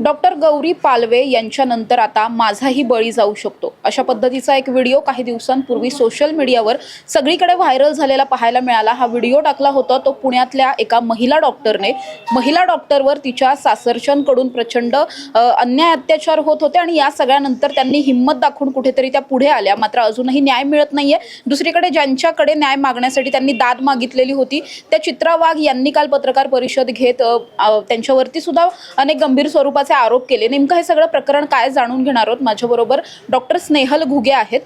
Doctor Gauri Palve यांच्यानंतर आता माझाही बळी जाऊ शकतो अशा पद्धतीचा एक व्हिडिओ काही दिवसांपूर्वी सोशल मीडियावर सगळीकडे व्हायरल झालेला पाहायला मिळाला। हा व्हिडिओ टाकला होता तो पुण्यातल्या एका महिला डॉक्टरने। महिला डॉक्टरवर तिच्या सासरच्यांकडून प्रचंड अन्याय अत्याचार होत होते आणि या सगळ्यानंतर त्यांनी हिम्मत दाखवून कुठेतरी त्या पुढे आल्या। मात्र अजूनही न्याय मिळत नाहीये। दुसरीकडे ज्यांच्याकडे न्याय मागण्यासाठी त्यांनी दाद मागितलेली होती त्या चित्रा वाघ यांनी काल पत्रकार परिषद घेत त्यांच्यावरती सुद्धा अनेक गंभीर स्वरूपाचे आरोप केले। नेमकं हे सगळं प्रकरण काय जाणून घेणार आहोत। माझ्याबरोबर डॉक्टर स्नेहल घुगे आहेत।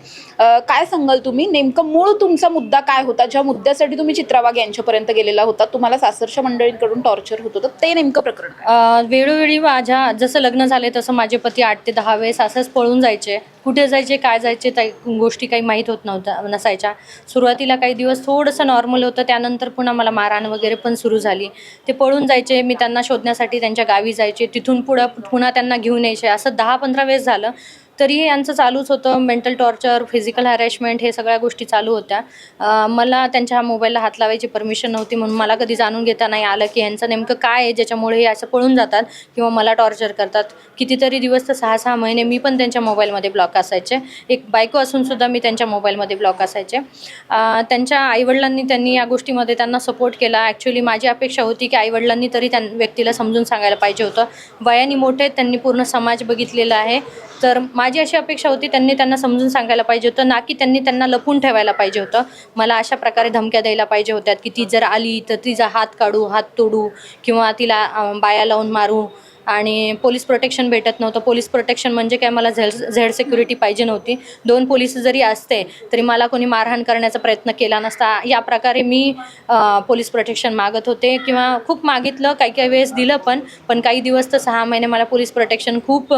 काय सांगाल तुम्ही, नेमकं मूळ तुमचा मुद्दा काय होता, ज्या मुद्द्यासाठी तुम्ही चित्रा वाघ यांच्यापर्यंत गेलेला होता? तुम्हाला सासरच्या मंडळींकडून टॉर्चर होत होतं, ते नेमकं प्रकरण काय? वेळोवेळी माझ्या जसं लग्न झाले तसं माझे पती 8 ते 10 वेळेस असंच पळून जायचे। कुठे जायचे, काय जायचे, गोष्टी काही माहीत होत नसायच्या। सुरुवातीला काही दिवस थोडंसं नॉर्मल होतं, त्यानंतर पुन्हा मला मारहाण वगैरे पण सुरू झाली। ते पळून जायचे, मी त्यांना शोधण्यासाठी त्यांच्या गावी जायचे, तिथून पुन्हा त्यांना घेऊन यायचे। असं 10-15 वेळेस झालं। तरी यांचं चालूच होतं, मेंटल टॉर्चर, फिजिकल हॅरेसमेंट, हे सगळ्या गोष्टी चालू होत्या। मला त्यांच्या मोबाईलला हात लावायची परमिशन नव्हती, म्हणून मला कधी जाणून घेता नाही आलं की यांचं नेमकं काय आहे ज्याच्यामुळे हे असं पळून जातात किंवा मला टॉर्चर करतात। कितीतरी दिवस तर 6-6 महिने मी पण त्यांच्या मोबाईलमध्ये ब्लॉक असायचे। एक बायको असूनसुद्धा मी त्यांच्या मोबाईलमध्ये ब्लॉक असायचे। त्यांच्या त्यांनी या गोष्टीमध्ये त्यांना सपोर्ट केला। ॲक्च्युली माझी अपेक्षा होती की आईवडिलांनी तरी त्या व्यक्तीला समजून सांगायला पाहिजे होतं। वयाने मोठे, त्यांनी पूर्ण समाज बघितलेला आहे, तर माझी अशी अपेक्षा होती त्यांना समजून सांगायला पाहिजे होतं, ना की त्यांना लपून ठेवायला पाहिजे होतं। मला अशा प्रकारे धमक्या द्यायला पाहिजे होत्या की ती जर आली तर तिचा हात काढू, हात तोडू किंवा तिला बाया लावून मारू। आणि पोलीस प्रोटेक्शन भेटत नव्हतं। पोलीस प्रोटेक्शन म्हणजे काय, मला झेड सिक्युरिटी पाहिजे नव्हती। 2 पोलीस जरी असते तरी मला कोणी मारहाण करण्याचा प्रयत्न केला नसता। या प्रकारे मी पोलीस प्रोटेक्शन मागत होते किंवा खूप मागितलं, काही वेळेस दिलं पण काही दिवस तर 6 महिने मला पोलीस प्रोटेक्शन, खूप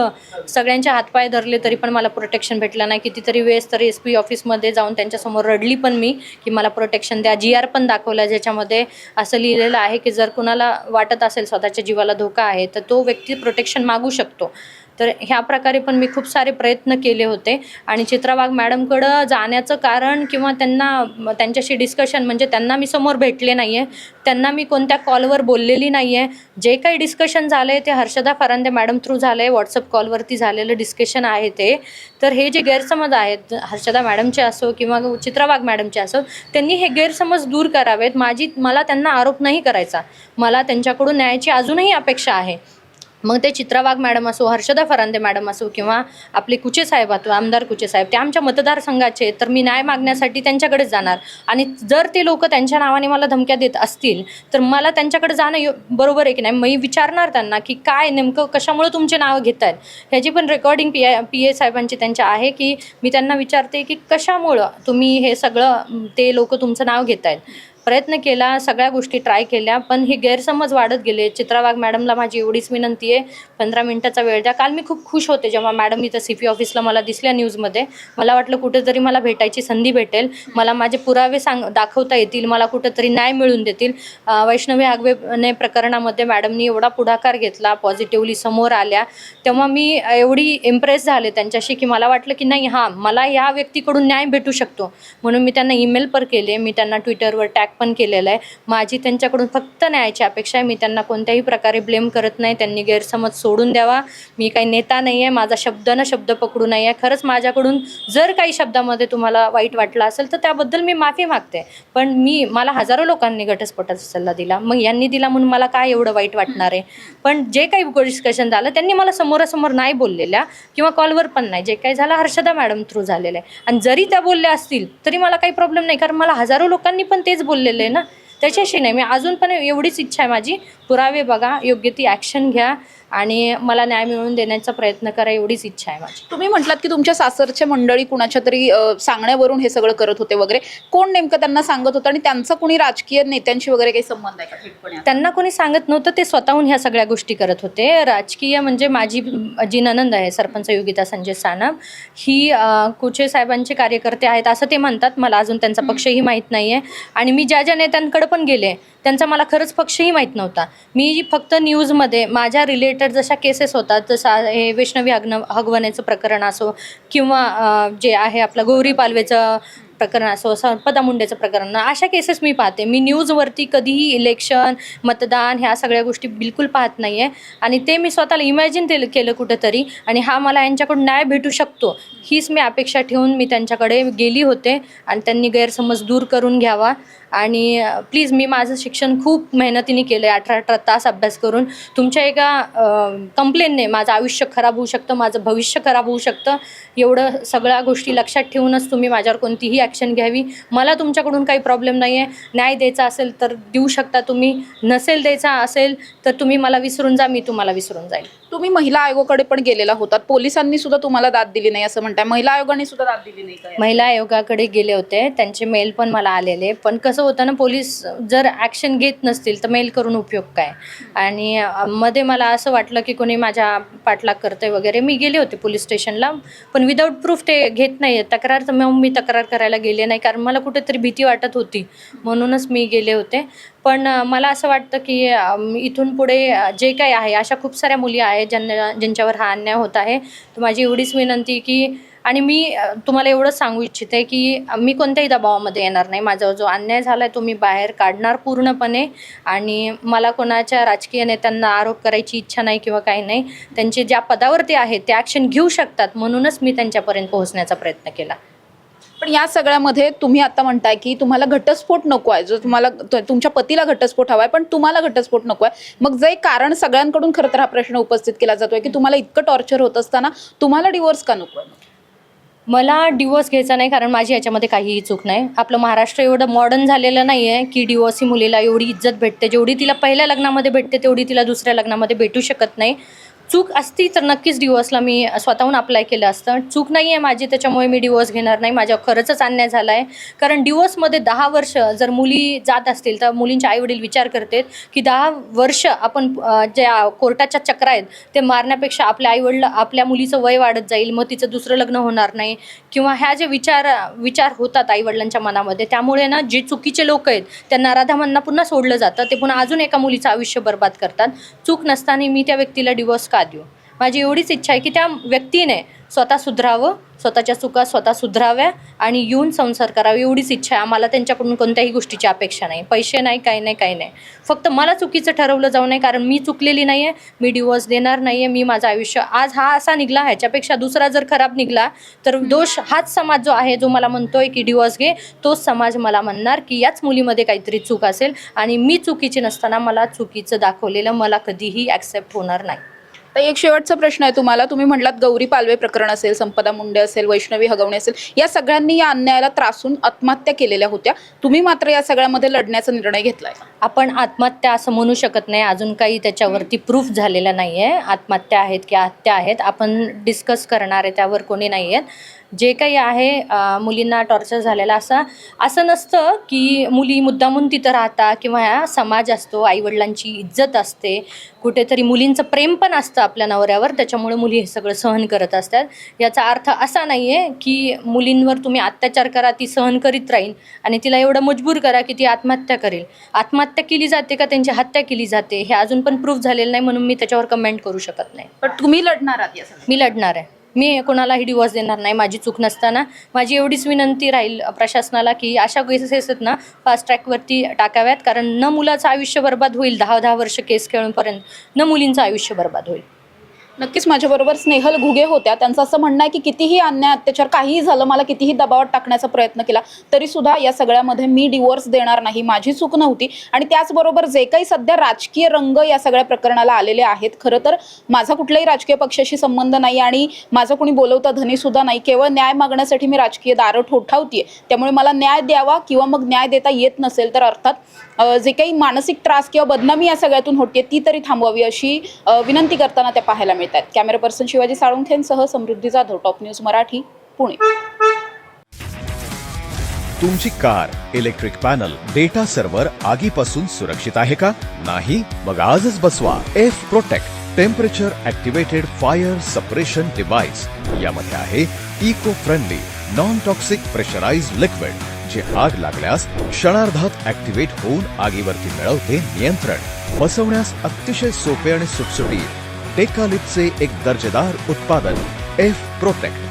सगळ्यांचे हातपाय धरले तरी पण मला प्रोटेक्शन भेटलं नाही। कितीतरी वेळेस तर SP ऑफिसमध्ये जाऊन त्यांच्यासमोर रडली पण मी की मला प्रोटेक्शन द्या। GR पण दाखवला ज्याच्यामध्ये असं लिहिलेलं आहे की जर कुणाला वाटत असेल स्वतःच्या जीवाला धोका आहे तर तो व्यक्ती प्रोटेक्शन मागू शकतो। तर ह्या प्रकारे पण मी खूप सारे प्रयत्न केले होते। आणि चित्रा वाघ मॅडमकडं जाण्याचं कारण किंवा त्यांच्याशी डिस्कशन म्हणजे त्यांना मी समोर भेटले नाही आहे, त्यांना मी कोणत्या कॉलवर बोललेली नाही आहे। जे काही डिस्कशन झालं आहे ते हर्षदा फरांदे मॅडम थ्रू झालं आहे, व्हॉट्सअप कॉलवरती झालेलं डिस्कशन आहे ते। तर हे जे गैरसमज आहेत, हर्षदा मॅडमचे असो किंवा चित्रा वाघ मॅडमचे असो, त्यांनी हे गैरसमज दूर करावेत। मला त्यांना आरोप नाही करायचा, मला त्यांच्याकडून न्यायाची अजूनही अपेक्षा आहे। मग ते चित्रा वाघ मॅडम असो, हर्षदा फरांदे मॅडम असो किंवा आपले कुचे साहेब असो, आमदार कुचे साहेब, ते आमच्या मतदारसंघाचे, तर मी न्याय मागण्यासाठी त्यांच्याकडेच जाणार। आणि जर ते लोक त्यांच्या नावाने मला धमक्या देत असतील तर मला त्यांच्याकडे जाणं बरोबर आहे की नाही। मी विचारणार त्यांना की काय नेमकं कशामुळे तुमचे नावं घेत आहेत। ह्याची पण रेकॉर्डिंग PA साहेबांची त्यांच्या आहे की मी त्यांना विचारते की कशामुळं तुम्ही हे सगळं, ते लोक तुमचं नाव घेत आहेत। प्रयत्न केला, सगळ्या गोष्टी ट्राय केल्या, पण हे गैरसमज वाढत गेले। चित्रा वाघ मॅडमला माझी एवढीच विनंती आहे, 15 मिनिटाचा वेळ द्या। काल मी खूप खुश होते जेव्हा मॅडम इथं CP ऑफिसला मला दिसल्या न्यूजमध्ये। मला वाटलं कुठेतरी मला भेटायची संधी भेटेल, मला माझे पुरावे दाखवता येतील, मला कुठेतरी न्याय मिळून देतील। वैष्णवी हागवे प्रकरणामध्ये मॅडमनी एवढा पुढाकार घेतला, पॉझिटिव्हली समोर आल्या, तेव्हा मी एवढी इम्प्रेस झाले त्यांच्याशी की मला वाटलं की नाही, हां, मला या व्यक्तीकडून न्याय भेटू शकतो। म्हणून मी त्यांना ईमेल पण केले, मी त्यांना ट्विटरवर टॅग पण केलेलं आहे। माझी त्यांच्याकडून फक्त न्यायाची अपेक्षा आहे। मी त्यांना कोणत्याही प्रकारे ब्लेम करत नाही, त्यांनी गैरसमज सोडून द्यावा। मी काही नेता नाही आहे, माझा शब्द न शब्द पकडू नाही आहे। खरंच माझ्याकडून जर काही शब्दामध्ये तुम्हाला वाईट वाटलं असेल तर त्याबद्दल मी माफी मागते, पण मला हजारो लोकांनी घटस्फोटाचा सल्ला दिला, मग यांनी दिला म्हणून मला काय एवढं वाईट वाटणार आहे? पण जे काही डिस्कशन झालं त्यांनी मला समोरासमोर नाही बोललेल्या किंवा कॉलवर पण नाही, जे काही झालं हर्षदा मॅडम थ्रू झालेलं आहे। आणि जरी त्या बोलल्या असतील तरी मला काही प्रॉब्लेम नाही, कारण मला हजारो लोकांनी पण तेच बोललेलं आहे ना, त्याच्याशी नाही। मी अजून पण एवढीच इच्छा आहे माझी, पुरावे बघा, योग्य ती ॲक्शन घ्या आणि मला न्याय मिळवून देण्याचा प्रयत्न करा, एवढीच इच्छा आहे माझी। तुम्ही म्हटलात की तुमच्या सासरचे मंडळी कुणाच्या तरी सांगण्यावरून हे सगळं करत होते वगैरे, कोण नेमकं त्यांना सांगत होतं आणि त्यांचा कोणी राजकीय नेत्यांशी वगैरे काही संबंध आहे का थेटपणे? त्यांना कोणी सांगत नव्हतं, ते स्वतःहून ह्या सगळ्या गोष्टी करत होते। राजकीय म्हणजे माझी जी ननंद आहे, सरपंच योगिता संजय सानप, ही कुचे साहेबांचे कार्यकर्ते आहेत असं ते म्हणतात। मला अजून त्यांचा पक्षही माहीत नाही आहे। आणि मी ज्या नेत्यांकडे पण गेले त्यांचा मला खरंच पक्षही माहीत नव्हता। मी फक्त न्यूजमध्ये माझ्या रिलेटेड जशा केसेस होतात, जसं हे वैष्णवी हगवण्याचं प्रकरण असो किंवा जे आहे आपलं गौरी पालवेचं प्रकरण असो, संपदा मुंडेचं प्रकरण, अशा केसेस मी पाहते. मी न्यूजवरती कधीही इलेक्शन, मतदान ह्या सगळ्या गोष्टी बिलकुल पाहत नाही आहे. आणि ते मी स्वतःला इमॅजिन केलं कुठंतरी, आणि हा मला यांच्याकडून न्याय भेटू शकतो हीच मी अपेक्षा ठेवून मी त्यांच्याकडे गेली होते. आणि त्यांनी गैरसमज दूर करून घ्यावा. आणि प्लीज, मी माझं शिक्षण खूप मेहनतीने केलं आहे, 18 तास अभ्यास करून. तुमच्या एका कंप्लेनने माझं आयुष्य खराब होऊ शकतं, माझं भविष्य खराब होऊ शकतं. एवढं सगळ्या गोष्टी लक्षात ठेवूनच तुम्ही माझ्यावर कोणतीही ॲक्शन घ्यावी. मला तुमच्याकडून काही प्रॉब्लेम नाही आहे. न्याय द्यायचा असेल तर देऊ शकता तुम्ही, नसेल द्यायचा असेल तर तुम्ही मला विसरून जा, मी तुम्हाला विसरून जाईल. तुम्ही महिला आयोगाकडे पण गेलेला होतात, पोलिसांनी सुद्धा तुम्हाला दाद दिली नाही असं म्हणताय, महिला आयोगाने सुद्धा दाद दिली नाही का? महिला आयोगाकडे गेले होते, त्यांचे मेल पण मला आलेले. पण कसं होतं ना, पोलीस जर ॲक्शन घेत नसतील तर मेल करून उपयोग काय. आणि मध्ये मला असं वाटलं की कोणी माझ्या पाठलाग करतंय वगैरे. मी गेले होते पोलीस स्टेशनला, पण विदाऊट प्रूफ ते घेत नाही तक्रार. तर मग मी तक्रार करायला गेले नाही, कारण मला कुठेतरी भीती वाटत होती, म्हणूनच मी गेले होते. पण मला असं वाटतं की इथून पुढे जे काही आहे, अशा खूप साऱ्या मुली आहेत ज्यांच्यावर हा अन्याय होत आहे. तर माझी एवढीच विनंती की, आणि मी तुम्हाला एवढंच सांगू इच्छिते की मी कोणत्याही दबावामध्ये येणार नाही. माझा जो अन्याय झाला आहे तो मी बाहेर काढणार पूर्णपणे. आणि मला कोणाच्या राजकीय नेत्यांना आरोप करायची इच्छा नाही किंवा काही नाही. त्यांचे ज्या पदावरती आहेत ते ॲक्शन घेऊ शकतात, म्हणूनच मी त्यांच्यापर्यंत पोहोचण्याचा प्रयत्न केला. पण या सगळ्यामध्ये तुम्ही आता म्हणताय की तुम्हाला घटस्फोट नको आहे, जो तुम्हाला तुमच्या पतीला घटस्फोट हवाय पण तुम्हाला घटस्फोट नको आहे. मग जे कारण सगळ्यांकडून खरं तर हा प्रश्न उपस्थित केला जातोय की तुम्हाला इतकं टॉर्चर होत असताना तुम्हाला डिवोर्स का नको आहे? मला डिवोर्स घ्यायचा नाही, कारण माझी याच्यामध्ये काहीही चूक नाही. आपलं महाराष्ट्र एवढं मॉडर्न झालेलं नाही आहे की डिवोर्स ही मुलीला एवढी इज्जत भेटते. जेवढी तिला पहिल्या लग्नामध्ये भेटते तेवढी तिला दुसऱ्या लग्नामध्ये भेटू शकत नाही. चूक असती तर नक्कीच डिवोर्सला मी स्वतःहून अप्लाय केलं असतं. चूक नाही आहे माझी, त्याच्यामुळे मी डिवोर्स घेणार नाही. माझ्यावर खरंच अन्याय झाला आहे. कारण डिवोर्समध्ये 10 वर्ष जर मुली जात असतील तर मुलींचे आईवडील विचार करतात की 10 वर्ष आपण ज्या कोर्टाच्या चक्रा आहेत ते मारण्यापेक्षा आपल्या आईवडील, आपल्या मुलीचं वय वाढत जाईल, मग तिचं दुसरं लग्न होणार नाही, किंवा ह्या जे विचार होतात आईवडिलांच्या मनामध्ये. त्यामुळे ना, जे चुकीचे लोक आहेत त्यांना राधामांना पुन्हा सोडलं जातं, ते पुन्हा अजून एका मुलीचं आयुष्य बर्बाद करतात. चूक नसताना मी त्या व्यक्तीला डिवोर्स का देऊ? माझी एवढीच इच्छा आहे की त्या व्यक्तीने स्वतः सुधरावं, स्वतःच्या चुका स्वतः सुधराव्या आणि येऊन संसार करावा, एवढीच इच्छा आहे. आम्हाला त्यांच्याकडून कोणत्याही गोष्टीची अपेक्षा नाही, पैसे नाही, काही नाही, काही नाही. फक्त मला चुकीचं ठरवलं जाऊ नये, कारण मी चुकलेली नाही आहे. मी डिवोर्स देणार नाही आहे. मी माझं आयुष्य आज हा असा निघला, ह्याच्यापेक्षा दुसरा जर खराब निघला तर दोष हाच समाज जो आहे, जो मला म्हणतोय की डिवोर्स घे, तोच समाज मला म्हणणार की याच मुलीमध्ये काहीतरी चूक असेल. आणि मी चुकीची नसताना मला चुकीचं दाखवलेलं मला कधीही ॲक्सेप्ट होणार नाही. तर एक शेवटचा प्रश्न आहे तुम्हाला. तुम्ही म्हटलात गौरी पालवे प्रकरण असेल, संपदा मुंडे असेल, वैष्णवी हगवणे असेल, या सगळ्यांनी या अन्यायाला त्रासून आत्महत्या केलेल्या होत्या. तुम्ही मात्र या सगळ्यामध्ये लढण्याचा निर्णय घेतलाय. आपण आत्महत्या असं म्हणू शकत नाही, अजून काही त्याच्यावरती प्रूफ झालेलं नाही आहे. आत्महत्या आहेत की हत्या आहेत आपण डिस्कस करणार आहे, त्यावर कोणी नाही आहेत. जे काही आहे मुलींना टॉर्चर झालेला असं नसतं की मुली मुद्दामून तिथं राहतात किंवा ह्या समाज असतो, आईवडिलांची इज्जत असते, कुठेतरी मुलींचं प्रेम पण असतं आपल्या नवऱ्यावर, त्याच्यामुळे मुली हे सगळं सहन करत असतात. याचा अर्थ असा नाही आहे की मुलींवर तुम्ही अत्याचार करा, ती सहन करीत राहील आणि तिला एवढं मजबूर करा की ती आत्महत्या करेल. आत्महत्या केली जाते का त्यांची हत्या केली जाते हे अजून पण प्रूफ झालेलं नाही, म्हणून मी त्याच्यावर कमेंट करू शकत नाही. पण तुम्ही लढणार आहात यासाठी? मी लढणार आहे. मी कोणालाही डिवोर्स देणार नाही, माझी चूक नसताना. माझी एवढीच विनंती राहील प्रशासनाला की अशा केसेस आहेत ना, फास्ट ट्रॅकवरती टाकाव्यात, कारण न मुलाचं आयुष्य बर्बाद होईल 10-10 वर्ष केस खेळूनपर्यंत, न मुलींचं आयुष्य बर्बाद होईल. नक्कीच माझ्याबरोबर स्नेहल घुगे होत्या. त्यांचं असं म्हणणं आहे की कितीही अन्याय अत्याचार काहीही झालं, मला कितीही दबावात टाकण्याचा प्रयत्न केला तरी सुद्धा या सगळ्यामध्ये मी डिवोर्स देणार नाही, माझी चूक नव्हती. आणि त्याचबरोबर जे काही सध्या राजकीय रंग या सगळ्या प्रकरणाला आलेले आहेत, खरं तर माझा कुठल्याही राजकीय पक्षाशी संबंध नाही आणि माझं कोणी बोलवता धनी सुद्धा नाही. केवळ न्याय मागण्यासाठी मी राजकीय दारं ठोठावतीये. त्यामुळे मला न्याय द्यावा किंवा मग न्याय देता येत नसेल तर अर्थात जे काही मानसिक त्रास किंवा बदनामी या सगळ्यातून होते ती तरी थांबवावी अशी विनंती करताना त्या पाहायला मिळतात. कॅमेरा पर्सन शिवाजी साळुंखेंसह समृद्धी जाधव, टॉप न्यूज मराठी, पुणे. तुमची car, electric panel, data server आगीपासून सुरक्षित आहे का? नाही? मग आजच बसवा F protect temperature activated fire suppression device. यामध्ये आहे eco friendly non toxic pressurised liquid, जे आग लागल्यास क्षणार्धात ॲक्टिवेट होऊन आगीवरती मिळवते नियंत्रण. बसवण्यास अतिशय सोपे आणि सुटसुटीत टेकालिपचे एक दर्जेदार उत्पादन एफ प्रोटेक्ट.